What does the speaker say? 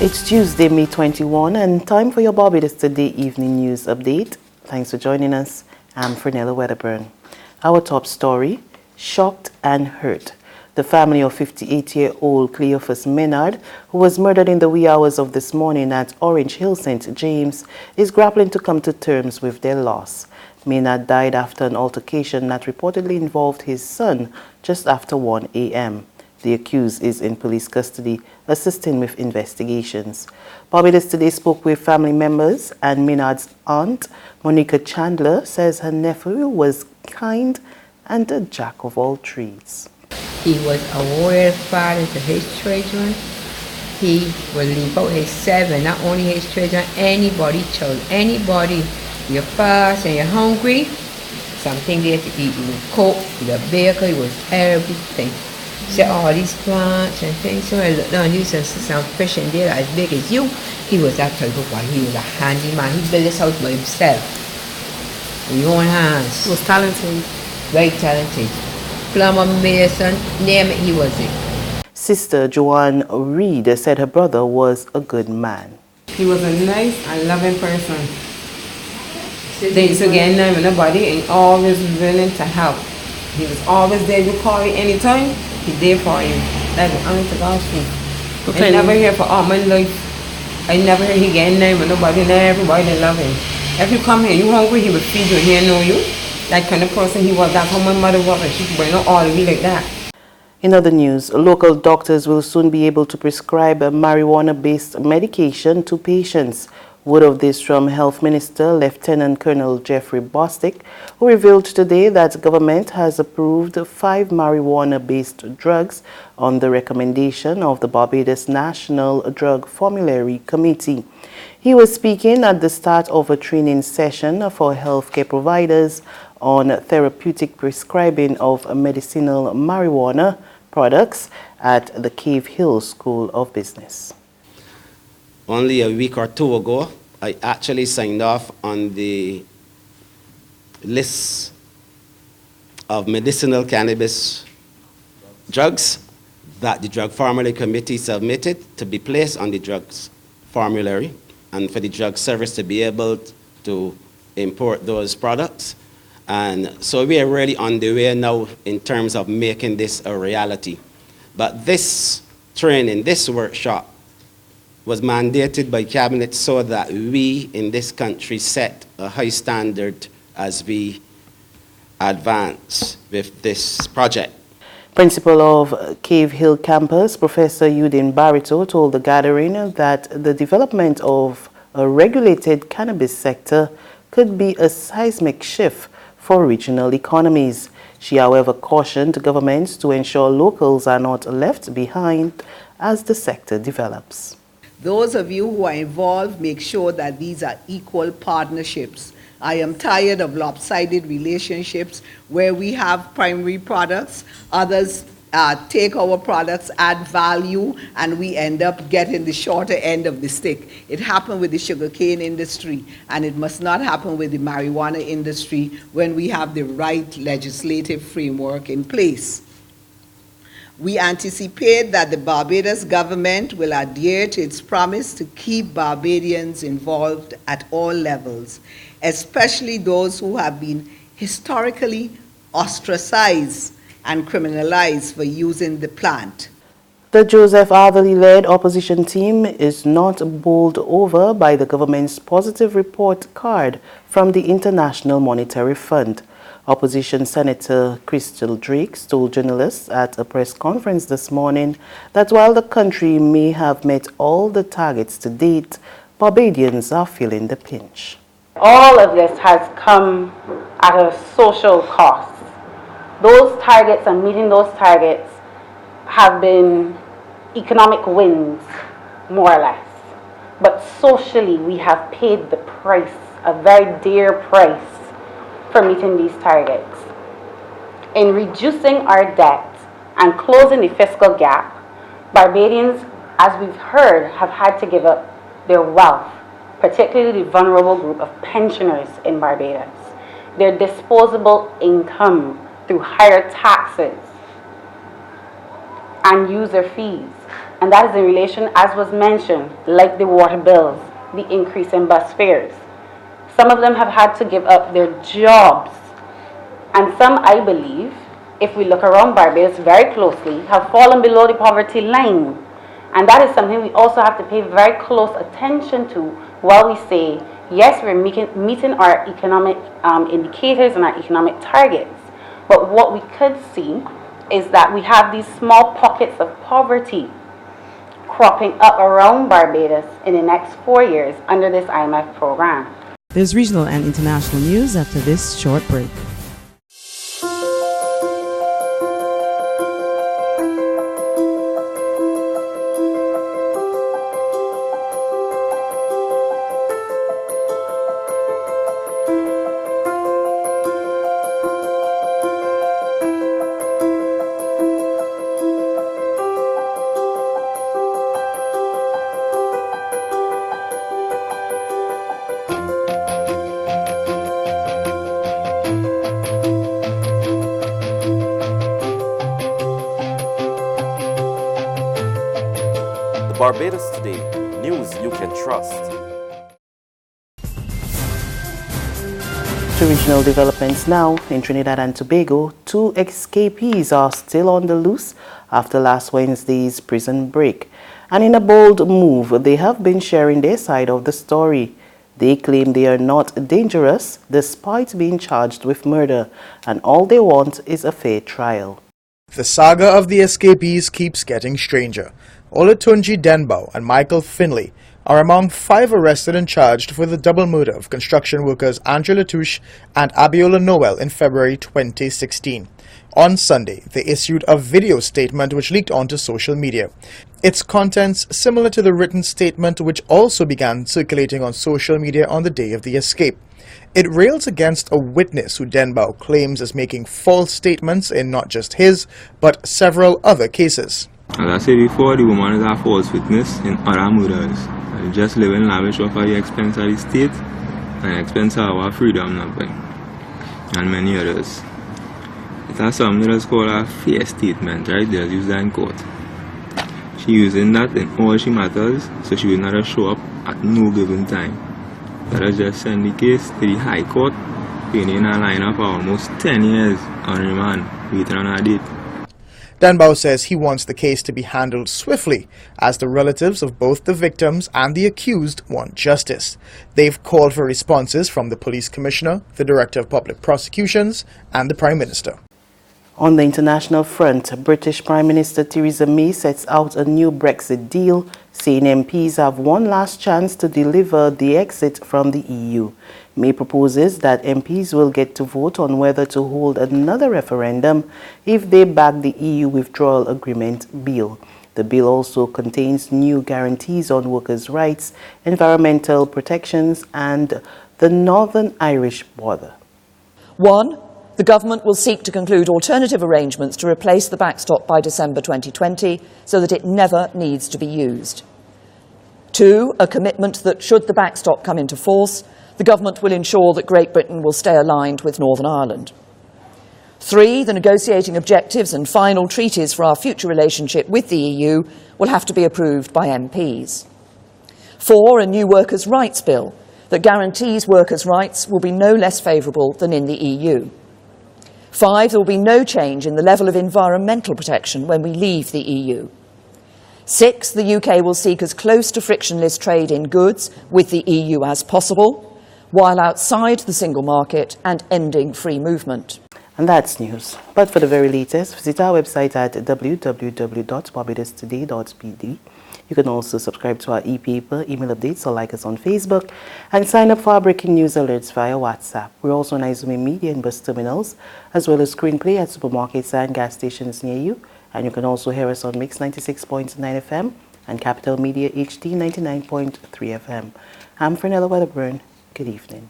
It's Tuesday, May 21, and time for your Barbados Today Evening News Update. Thanks for joining us. I'm Fernella Wedderburn. Our top story, shocked and hurt. The family of 58-year-old Cleaphas Maynard, who was murdered in the wee hours of this morning at Orange Hill, St. James, is grappling to come to terms with their loss. Maynard died after an altercation that reportedly involved his son just after 1 a.m. The accused is in police custody, assisting with investigations. Barbados Today spoke with family members, and Maynard's aunt, Monica Chandler, says her nephew was kind and a jack of all trades. He was a warrior father to his children. He will leave out his 7, not only his children, anybody, child, anybody. You're fast and you're hungry, something there to eat. He would cook, he would bake, he was everything. See all these plants and things. So I looked down, you see some fish in there as big as you. He was that type of one. He was a handyman. He built his house by himself. With his own hands. He was talented. Very talented. Plumber, mason, name it, he was it. Sister Joanne Reed said her brother was a good man. He was a nice and loving person. They used to get in with nobody and always willing to help. He was always there. You call him anytime, he there for you. That's the honest to God's truth. I never hear for all my life. I never hear he get in there with nobody and everybody they love him. If you come here, you hungry, he will feed you, he know you. That kind of person he was. That's how my mother was, and she could bring all of me like that. In other news, local doctors will soon be able to prescribe a marijuana-based medication to patients. Word of this from Health Minister Lieutenant Colonel Jeffrey Bostic, who revealed today that government has approved 5 marijuana-based drugs on the recommendation of the Barbados National Drug Formulary Committee. He was speaking at the start of a training session for healthcare providers on therapeutic prescribing of medicinal marijuana products at the Cave Hill School of Business. Only a week or 2 ago, I actually signed off on the list of medicinal cannabis drugs that the Drug Formulary Committee submitted to be placed on the drugs formulary and for the drug service to be able to import those products. And so we are really on the way now in terms of making this a reality. But this training, this workshop, was mandated by Cabinet so that we in this country set a high standard as we advance with this project. Principal of Cave Hill Campus, Professor Eugene Barito, told the gathering that the development of a regulated cannabis sector could be a seismic shift for regional economies. She, however, cautioned governments to ensure locals are not left behind as the sector develops. Those of you who are involved, make sure that these are equal partnerships. I am tired of lopsided relationships where we have primary products, others take our products, add value, and we end up getting the shorter end of the stick. It happened with the sugarcane industry, and it must not happen with the marijuana industry when we have the right legislative framework in place. We anticipate that the Barbados government will adhere to its promise to keep Barbadians involved at all levels, especially those who have been historically ostracized and criminalized for using the plant. The Joseph Arthurly-led opposition team is not bowled over by the government's positive report card from the International Monetary Fund. Opposition Senator Crystal Drakes told journalists at a press conference this morning that while the country may have met all the targets to date, Barbadians are feeling the pinch. All of this has come at a social cost. Those targets and meeting those targets have been economic wins, more or less. But socially, we have paid the price, a very dear price, for meeting these targets. In reducing our debt and closing the fiscal gap, Barbadians, as we've heard, have had to give up their wealth, particularly the vulnerable group of pensioners in Barbados, their disposable income through higher taxes and user fees, And that is in relation, as was mentioned, like the water bills, the increase in bus fares. Some of them have had to give up their jobs. And some, I believe, if we look around Barbados very closely, have fallen below the poverty line. And that is something we also have to pay very close attention to while we say, yes, we're meeting our economic indicators and our economic targets. But what we could see is that we have these small pockets of poverty cropping up around Barbados in the next 4 years under this IMF program. There's regional and international news after this short break. Barbados Today, news you can trust. To regional developments now. In Trinidad and Tobago, 2 escapees are still on the loose after last Wednesday's prison break. And in a bold move, they have been sharing their side of the story. They claim they are not dangerous despite being charged with murder, and all they want is a fair trial. The saga of the escapees keeps getting stranger. Olatunji Denbow and Michael Finley are among 5 arrested and charged for the double murder of construction workers Andrew Latouche and Abiola Noel in February 2016. On Sunday, they issued a video statement which leaked onto social media. Its contents similar to the written statement which also began circulating on social media on the day of the escape. It rails against a witness who Denbow claims is making false statements in not just his, but several other cases. As I said before, the woman is a false witness in other murders. And just living lavish off at the expense of the state and the expense of our freedom, and many others. It has something that's called a fair statement, right? They'll use that in court. She using that in all she matters, so she will not show up at no given time. Let us just send the case to the High Court, being in a lineup for almost 10 years on remand, waiting on our date. Denbow says he wants the case to be handled swiftly, as the relatives of both the victims and the accused want justice. They've called for responses from the police commissioner, the director of public prosecutions, and the Prime Minister. On the international front, British Prime Minister Theresa May sets out a new Brexit deal, saying MPs have one last chance to deliver the exit from the EU. May proposes that MPs will get to vote on whether to hold another referendum if they back the EU withdrawal agreement bill. The bill also contains new guarantees on workers' rights, environmental protections, and the Northern Irish border. 1. The government will seek to conclude alternative arrangements to replace the backstop by December 2020 so that it never needs to be used. 2. A commitment that should the backstop come into force, the government will ensure that Great Britain will stay aligned with Northern Ireland. 3. The negotiating objectives and final treaties for our future relationship with the EU will have to be approved by MPs. 4. A new workers' rights bill that guarantees workers' rights will be no less favourable than in the EU. 5. There will be no change in the level of environmental protection when we leave the EU. 6. The UK will seek as close to frictionless trade in goods with the EU as possible, while outside the single market and ending free movement. And that's news. But for the very latest, visit our website at www.barbadostoday.pd. You can also subscribe to our e-paper, email updates, or like us on Facebook, and sign up for our breaking news alerts via WhatsApp. We're also on Izumi Media and bus terminals, as well as screenplay at supermarkets and gas stations near you. And you can also hear us on Mix 96.9 FM and Capital Media HD 99.3 FM. I'm Fernella Wedderburn. Good evening.